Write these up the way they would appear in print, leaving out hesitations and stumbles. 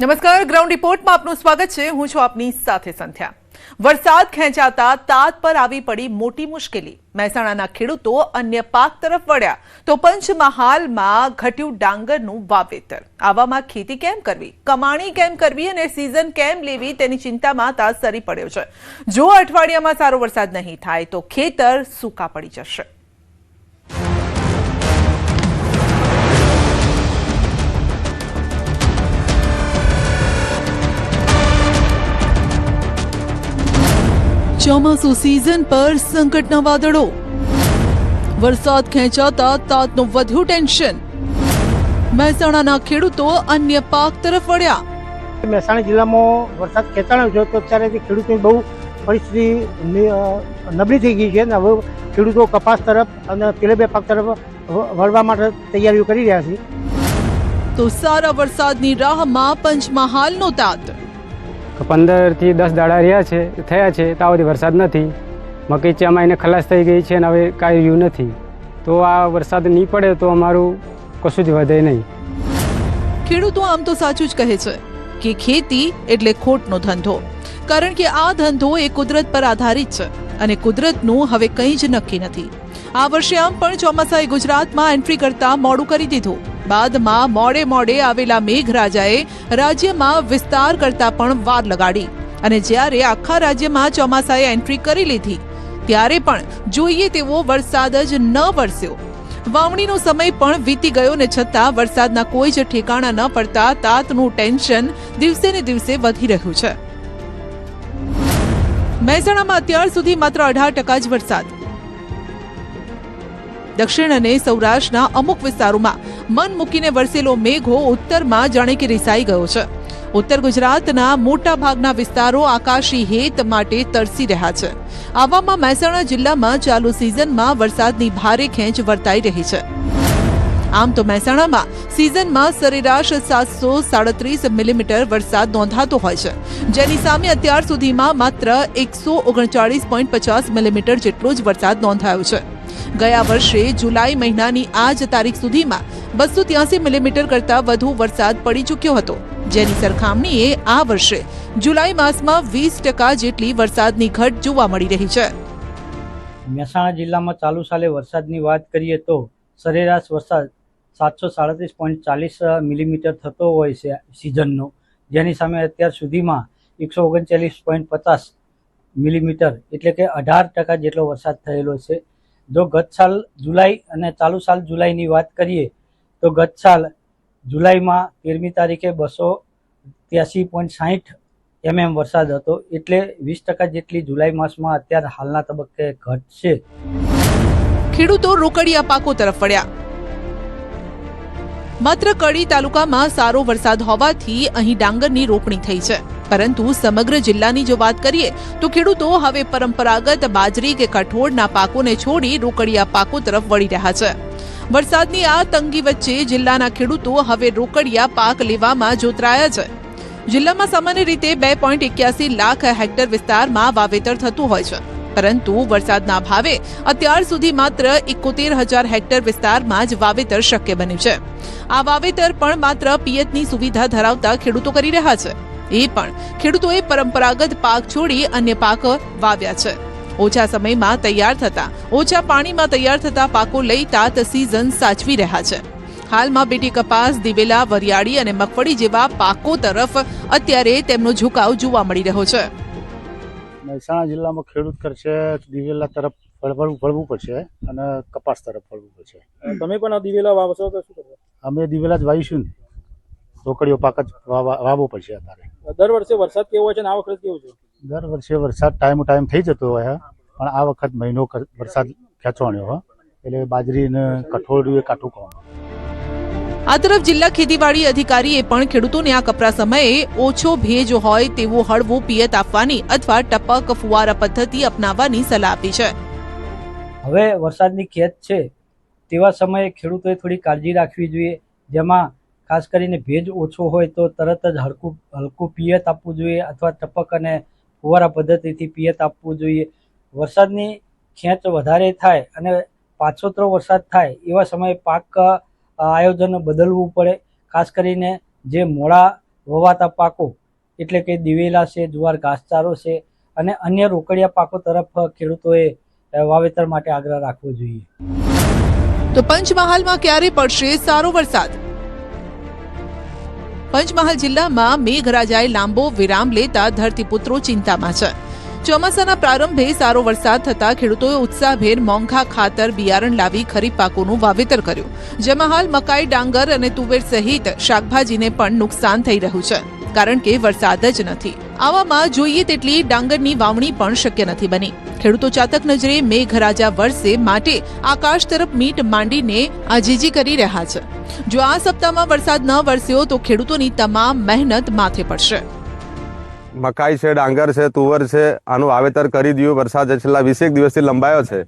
નમસ્કાર, ગ્રાઉન્ડ રિપોર્ટમાં આપનું સ્વાગત છે। હું છું આપની સાથે સંધ્યા। વરસાદ ખેંચાતા તાત પર આવી પડી મોટી મુશ્કેલી। મહેસાણાના ખેડૂતો અન્ય પાક તરફ વળ્યા તો પંચમહાલમાં ઘટ્યું ડાંગરનું વાવેતર। આવામાં ખેતી કેમ કરવી, કમાણી કેમ કરવી અને સીઝન કેમ લેવી તેની ચિંતામાં તાત સરી પડ્યો છે। જો અઠવાડિયામાં સારો વરસાદ નહીં થાય તો ખેતર સૂકા પડી જશે। ચોમાસુ सीजन पर संकटना वादळो, वरसाद खेंचाता तातનું વધ્યું ટેન્શન। મહેસાણાના ખેડૂતો અન્ય પાક તરફ વળ્યા। મહેસાણા જિલ્લામાં વરસાદ ખેંચાણો છે તો અત્યારે ખેડૂતોની બહુ પરિસ્થિતિ નબળી થઈ ગઈ છે અને હવે ખેડૂતો કપાસ તરફ અને તેલ પાક તરફ વળવા માટે તૈયારીઓ કરી રહ્યા છે। તો સારા વરસાદની રાહમાં પંચમહાલનો તાત। 15 થી 10 દાડા થયા છે ત્યાં સુધી વરસાદ નથી। મકઈ ચમાઈને ખલાસ થઈ ગઈ છે અને હવે કાંઈ રહ્યું નથી। તો આ વરસાદ નહીં પડે તો અમારું કશું જ વધે નહીં। ખેડૂતો આમ તો સાચું જ કહે છે કે ખેતી એટલે ખોટનો ધંધો, કારણ કે આ ધંધો એ કુદરત પર આધારિત છે અને કુદરતનું હવે કંઈ જ નક્કી નથી। આ વર્ષે આમ પણ ચોમાસાએ ગુજરાતમાં એન્ટ્રી કરતા મોડું કરી દીધું। બાદમાં મોડે આવેલા મેઘરાજાએ રાજ્યમાં વિસ્તાર કરતા પણ વાર લગાડી અને જ્યારે આખા રાજ્યમાં ચોમાસાએ એન્ટ્રી કરી લીધી ત્યારે પણ જોઈએ તેવો વરસાદ જ ન વરસ્યો। વાવણીનો સમય પણ વીતી ગયો ને છતાં વરસાદના કોઈ જ ઠેકાણા ન પડતા તાતનું ટેન્શન દિવસે ને દિવસે વધી રહ્યું છે। મહેસાણામાં અત્યાર સુધી માત્ર 18% જ વરસાદ। દક્ષિણ અને સૌરાષ્ટ્રના અમુક વિસ્તારોમાં મન મૂકીને વરસેલો મેઘો ઉત્તરમાં જાણે કે રિસાઈ ગયો છે। ઉત્તર ગુજરાતના મોટા ભાગના વિસ્તારો આકાશી હેત માટે તરસી રહ્યા છે। આવામાં મહેસાણા જિલ્લામાં ચાલુ સિઝનમાં વરસાદની ભારે ખેંચ વર્તાઈ રહી છે। આમ તો મહેસાણામાં સિઝનમાં સરેરાશ 737 મિલીમીટર વરસાદ નોંધાતો હોય છે, જેની સામે અત્યાર સુધીમાં માત્ર 139.50 મિલીમીટર જેટલો જ વરસાદ નોંધાયો છે। ગયા વર્ષે જુલાઈ મહિનાની આ જ તારીખ સુધીમાં 283 મિલીમીટર કરતા વધુ વરસાદ પડી ચૂક્યો હતો, જેની સરખામણીએ આ વર્ષે જુલાઈ માસમાં 20% જેટલી વરસાદની ઘટ જોવા મળી રહી છે। મહેસાણા જિલ્લામાં ચાલુ સાલે વરસાદની વાત કરીએ તો સરેરાશ વરસાદ 737.40 મિલીમીટર થતો હોય છે સિઝનનો, જેની સામે અત્યાર સુધીમાં 139.50 મિલીમીટર એટલે કે 18% જેટલો વરસાદ થયેલો છે। જો ગત સાલ જુલાઈ અને ચાલુ સાલ જુલાઈની વાત કરીએ તો ગત સાલ જુલાઈમાં 13મી તારીખે 283.60 mm વરસાદ હતો, એટલે 20% જેટલી જુલાઈ માસમાં અત્યારે હાલના તબક્કે ઘટ છે। ખેડૂતો રોકડિયા પાકો તરફ વળ્યા। માત્ર કડી તાલુકામાં સારો વરસાદ હોવાથી અહીં ડાંગરની રોપણી થઈ છે, પરંતુ સમગ્ર જિલ્લાની જો વાત કરીએ તો ખેડૂતો હવે પરંપરાગત બાજરી કે કઠોળના પાકોને છોડી રોકડિયા પાકો તરફ વળી રહ્યા છે। વરસાદની આ તંગી વચ્ચે જિલ્લાના ખેડૂતો હવે રોકડિયા પાક લેવામાં જોતરાયા છે। જિલ્લામાં સામાન્ય રીતે 2.81 લાખ હેક્ટર વિસ્તારમાં વાવેતર થતું હોય છે, પરંતુ વરસાદના અભાવે અત્યાર સુધી માત્ર 71,000 હેક્ટર વિસ્તારમાં જ વાવેતર શક્ય બન્યું છે। આ વાવેતર પણ માત્ર પિયતની સુવિધા ધરાવતા ખેડૂતો કરી રહ્યા છે। એ પણ ખેડૂતોએ પરંપરાગત પાક છોડી અન્ય પાક વાવ્યા છે। ઓછા સમયમાં તૈયાર થતા, ઓછા પાણીમાં તૈયાર થતા પાકો લઈ તાત સિઝન સાચવી રહ્યા છે। હાલમાં બેટી કપાસ, દિવેલા, વરિયાળી અને મગફળી જેવા પાકો તરફ અત્યારે તેમનો ઝુકાવ જોવા મળી રહ્યો છે। મહેસાણા જિલ્લામાં ખેડૂત કરશે દિવેલા તરફ વળવું પડશે અને કપાસ તરફ વળવું પડશે। તમે પણ આ દિવેલા વાવશો તો શું કરશો? અમે દિવેલા જ વાવીશું ને, રોકડીઓ પાક જ વાવવો પડશે અત્યારે। દર વર્ષે વરસાદ કેવો હોય છે અને આ વખત કેવો છે? દર વર્ષે વરસાદ ટાઈમ થઈ જતો હોય, પણ આ વખત મહિનો વરસાદ ખેંચવાનો હોય એટલે બાજરી ને કઠોળ કાઠું ખાવાનું। આ તરફ જિલ્લા ખેતીવાડી અધિકારીએ પણ ખેડૂતોને આ કપરા સમયે ઓછો ભેજ હોય તેવું હળવું પિયત આપવાની અથવા ટપક ફુવારા પદ્ધતિ અપનાવવાની સલાહ આપી છે। હવે વરસાદની ખેંચ છે તેવા સમયે ખેડૂતોએ થોડી કાળજી રાખવી જોઈએ, જેમાં ખાસ કરીને ભેજ ઓછો હોય તો તરત જ હલકું પિયત આપવું જોઈએ અથવા ટપક અને ફુવારા પદ્ધતિથી પિયત આપવું જોઈએ। વરસાદની ખેંચ વધારે થાય અને પાછોતરો વરસાદ થાય એવા સમયે પાક આયોજન બદલવું પડે। ખાસ કરીને જે મોડા વવાતા પાકો એટલે કે દિવેલા છે, જુવાર ઘાસચારો છે અને અન્ય રોકડિયા પાકો તરફ ખેડૂતોએ વાવેતર માટે આગ્રહ રાખવો જોઈએ. તો પંચમહાલમાં ક્યારે પડશે સારો વરસાદ? પંચમહાલ જિલ્લામાં મેઘરાજાએ લાંબો વિરામ લેતા ધરતીપુત્રો ચિંતામાં છે. ચોમાસાના પ્રારંભે સારો વરસાદ થતા ખેડૂતોએ ઉત્સાહભેર મોંઘા ખાતર બિયારણ લાવી ખરીફ પાકોનું વાવેતર કર્યું, જેમાં હાલ મકાઈ, ડાંગર અને તુવેર સહિત શાકભાજીને પણ નુકસાન થઈ રહ્યું છે, કારણ કે વરસાદ જ નથી. આવામાં જોઈએ તેટલી ડાંગરની વાવણી પણ શક્ય નથી બની. ખેડૂતો ચાતક નજરે મેઘરાજા વરસે માટે આકાશ તરફ મીટ માંડીને આજીજી કરી રહ્યા છે. જો આ સપ્તાહમાં વરસાદ ન વરસ્યો તો ખેડૂતોની તમામ મહેનત માથે પડશે. મકાઈ છે, ડાંગર છે, તુવર છે, આનું વાવેતર કરી દીધું. વરસાદ છેલ્લા 20 દિવસથી લંબાયો છે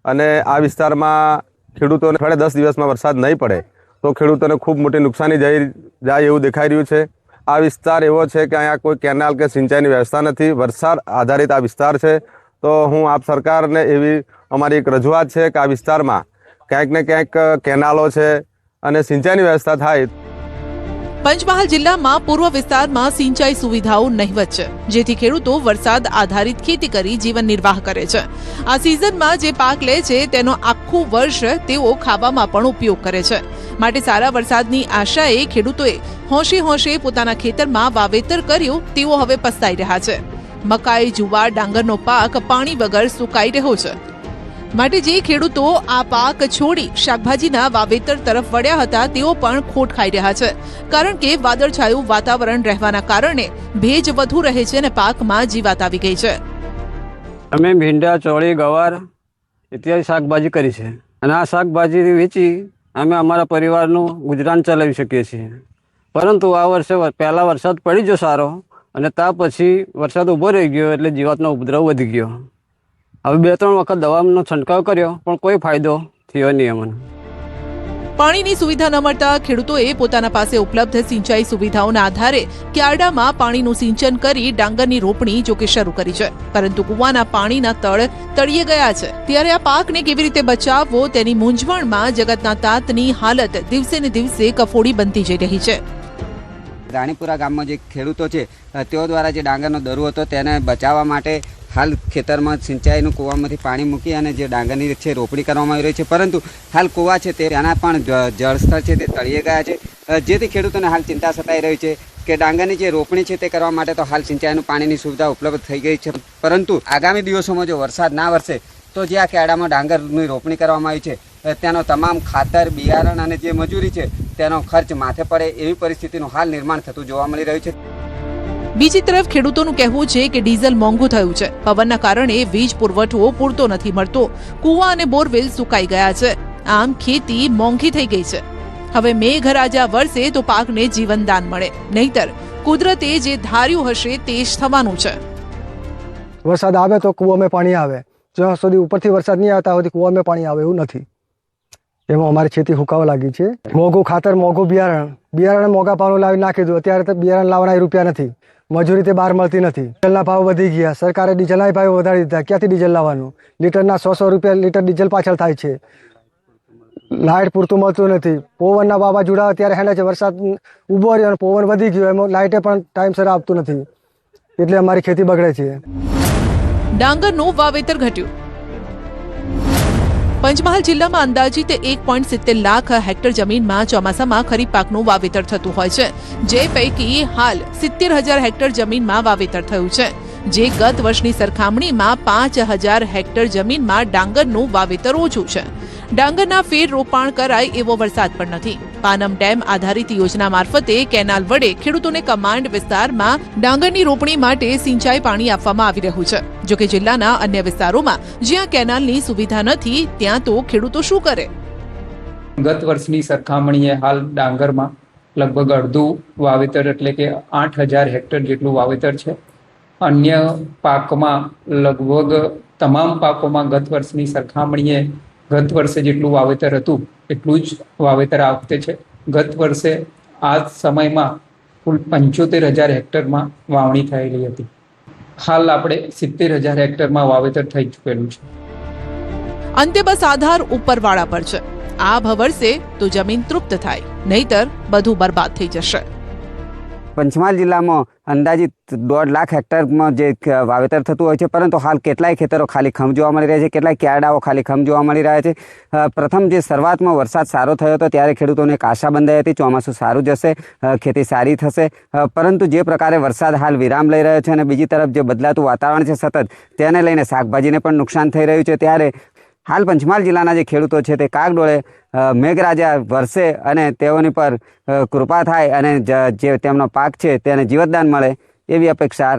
અને આ વિસ્તારમાં ખેડૂતોને 10 દિવસમાં વરસાદ નહીં પડે તો ખેડૂતોને ખૂબ મોટી નુકસાની જાય એવું દેખાઈ રહ્યું છે. આ વિસ્તાર એવો છે કે અહીંયા કોઈ કેનાલ કે સિંચાઈની વ્યવસ્થા નથી. વરસાદ આધારિત આ વિસ્તાર છે. તો હું આપ સરકારને એવી અમારી એક રજૂઆત છે કે આ વિસ્તારમાં ક્યાંક ને ક્યાંક કેનાલો છે અને સિંચાઈની વ્યવસ્થા થાય. પંચમહાલ જિલ્લામાં પૂર્વ વિસ્તારમાં સિંચાઈ સુવિધાઓ નહિવત છે, જેથી ખેડૂતો વરસાદ આધારિત ખેતી કરી જીવન નિર્વાહ કરે છે. આ સિઝનમાં જે પાક લે છે તેનો આખું વર્ષ તેઓ ખાવામાં પણ ઉપયોગ કરે છે. માટે સારા વરસાદની આશાએ ખેડૂતોએ હોંશે હોંશે પોતાના ખેતરમાં વાવેતર કર્યું, તેઓ હવે પસ્તાઈ રહ્યા છે. મકાઈ, જુવાર, ડાંગરનો પાક પાણી વગર સુકાઈ રહ્યો છે. માટે જે ખેડૂતો આ પાક છોડી શાકભાજીના વાવેતર તરફ વળ્યા હતા તેઓ પણ ખોટ ખાઈ રહ્યા છે, કારણ કે વાદળછાયું વાતાવરણ રહેવાના કારણે ભેજ વધુ રહે છે અને પાકમાં જીવાત આવી ગઈ છે. અમે ભીંડા, ચોળી, ગવાર ઇત્યાદિ શાકભાજી કરી છે અને આ શાકભાજી વેચી અમે અમારા પરિવારનું ગુજરાન ચલાવી શકીએ છીએ. પરંતુ આ વર્ષે પહેલા વરસાદ પડી ગયો સારો અને ત્યાર પછી વરસાદ ઊભો રહી ગયો એટલે જીવાતનો ઉપદ્રવ વધી ગયો. હવે 2-3 વખત દવાનો છંટકાવ કર્યો પણ કોઈ ફાયદો થયો નહીં અમને. પાણીની સુવિધા ન મળતા ખેડૂતોએ પોતાના પાસે ઉપલબ્ધ સિંચાઈ સુવિધાઓના આધારે ક્યારડામાં પાણીનું સિંચન કરી ડાંગરની રોપણી જોકે શરૂ કરી છે, પરંતુ કુવાના પાણીના તળ તળિયે ગયા છે. ત્યારે આ પાકને કેવી રીતે બચાવવો તેની મૂંઝવણમાં જગતના તાતની હાલત દિવસે ને દિવસે કફોડી બનતી જઈ રહી છે. રાણીપુરા ગામમાં જે ખેડૂતો છે તેઓ દ્વારા જે ડાંગરનો દરુ હતો તેને બચાવવા માટે હાલ ખેતરમાં સિંચાઈનું કૂવામાંથી પાણી મૂકી અને જે ડાંગરની છે રોપણી કરવામાં આવી રહી છે, પરંતુ હાલ કૂવા છે તેના પણ જળસ્તર છે તે તળિયે ગયા છે, જેથી ખેડૂતોને હાલ ચિંતા સતાઈ રહી છે કે ડાંગરની જે રોપણી છે તે કરવા માટે તો હાલ સિંચાઈનું પાણીની સુવિધા ઉપલબ્ધ થઈ ગઈ છે, પરંતુ આગામી દિવસોમાં જો વરસાદ ના વરસે તો જે આ ખેડામાં ડાંગરની રોપણી કરવામાં આવી છે તેનો તમામ ખાતર, બિયારણ અને જે મજૂરી છે તેનો ખર્ચ માથે પડે એવી પરિસ્થિતિનું હાલ નિર્માણ થતું જોવા મળી રહ્યું છે. બીજી તરફ ખેડૂતોનું કહેવું છે કે ડીઝલ મોંઘું થયું છે, પવનના કારણે વીજ પુરવઠો પૂરતો નથી મળતો, કૂવા અને બોરવેલ સુકાઈ ગયા છે, આમ ખેતી મોંઘી થઈ ગઈ છે. હવે મેઘરાજા વરસે તો પાકને જીવનદાન મળે, નહીતર કુદરતે જે ધાર્યું હશે તે જ થવાનું છે. વરસાદ આવે તો કૂવામાં પાણી આવે, જ્યાં સુધી ઉપરથી વરસાદ નહીં આવતા સુધી કૂવામાં પાણી આવે એવું નથી. એમાં અમારી ખેતી હુકાવા લાગી છે. મોંઘું ખાતર, મોંઘું બિયારણ મોંઘા ભાવનું લાવી નાખી દીધું. અત્યારે તો બિયારણ લાવવાના રૂપિયા નથી, મજૂરી તે બહાર મળતી નથી. ડીઝલના ભાવ વધી ગયા, સરકારે ડીઝલના ભાવ વધારી દીધા. ક્યાંથી ડીઝલ લાવવાનું? લીટરના 100 રૂપિયા લીટર ડીઝલ પાછળ થાય છે. લાઇટ પૂરતું મળતું નથી. પવનના વાવાઝોડા અત્યારે હેને છે, વરસાદ ઊભો રહ્યો અને પવન વધી ગયો, એમાં લાઇટે પણ ટાઈમસર આપતું નથી, એટલે અમારી ખેતી બગડે છે. ડાંગરનું વાવેતર ઘટ્યું. પંચમહાલ જિલ્લામાં અંદાજિત 1.70 લાખ હેક્ટર જમીનમાં ચોમાસામાં ખરીફ પાકનું વાવેતર થતું હોય છે, જે પૈકી હાલ 70,000 હેક્ટર જમીનમાં વાવેતર થયું છે, જે ગત વર્ષની સરખામણીમાં 5,000 હેક્ટર જમીનમાં ડાંગરનું વાવેતર ઓછું છે. ડાંગરના ફેર રોપાણ કરાય એવો વરસાદ પણ નથી. પાનમ ડેમ આધારિત યોજના મારફતે કેનાલ વડે ખેડૂતોને કમાન્ડ વિસ્તારમાં ડાંગરની રોપણી માટે સિંચાઈ પાણી આપવામાં આવી રહ્યું છે. જોકે જિલ્લાના અન્ય વિસ્તારોમાં જ્યાં કેનાલની સુવિધા નથી ત્યાં તો ખેડૂતો શું કરે? ગત વર્ષની સરખામણીએ હાલ ડાંગરમાં લગભગ અડધું વાવેતર એટલે કે 8,000 હેક્ટર જેટલું વાવેતર છે. અન્ય પાકમાં લગભગ તમામ પાકોમાં ગત વર્ષની સરખામણીએ ગત વર્ષે જેટલું વાવેતર હતું એટલું જ વાવેતર આ વખતે છે. ગત વર્ષે આ સમયમાં કુલ 75,000 હેક્ટરમાં વાવણી થયેલી હતી. હાલ આપણે 70,000 હેક્ટરમાં વાવેતર થઈ ચૂકેલું છે. અંતે બસ આધાર ઉપરવાળા પર છે. આ ભવરસે તો જમીન તૃપ્ત થાય, નહીતર બધું બરબાદ થઈ જશે. પંચમહાલ જિલ્લામાં અંદાજિત 1.5 લાખ હેક્ટરમાં જે વાવેતર થતું હોય છે, પરંતુ હાલ કેટલાય ખેતરો ખાલી ખમ જોવા મળી રહ્યા છે, કેટલાય ક્યારડાઓ ખાલી ખમ જોવા મળી રહ્યા છે. પ્રથમ જે શરૂઆતમાં વરસાદ સારો થયો હતો ત્યારે ખેડૂતોને એક આશા બંધાઈ હતી, ચોમાસું સારું જશે, ખેતી સારી થશે, પરંતુ જે પ્રકારે વરસાદ હાલ વિરામ લઈ રહ્યો છે અને બીજી તરફ જે બદલાતું વાતાવરણ છે સતત, તેને લઈને શાકભાજીને પણ નુકસાન થઈ રહ્યું છે. ત્યારે હાલ પંચમહાલ જિલ્લાના જે ખેડૂતો છે તે કાગડોળે મેઘરાજા વરસે અને તેઓની પર કૃપા થાય અને જે તેમનો પાક છે તેને જીવતદાન મળે એવી અપેક્ષા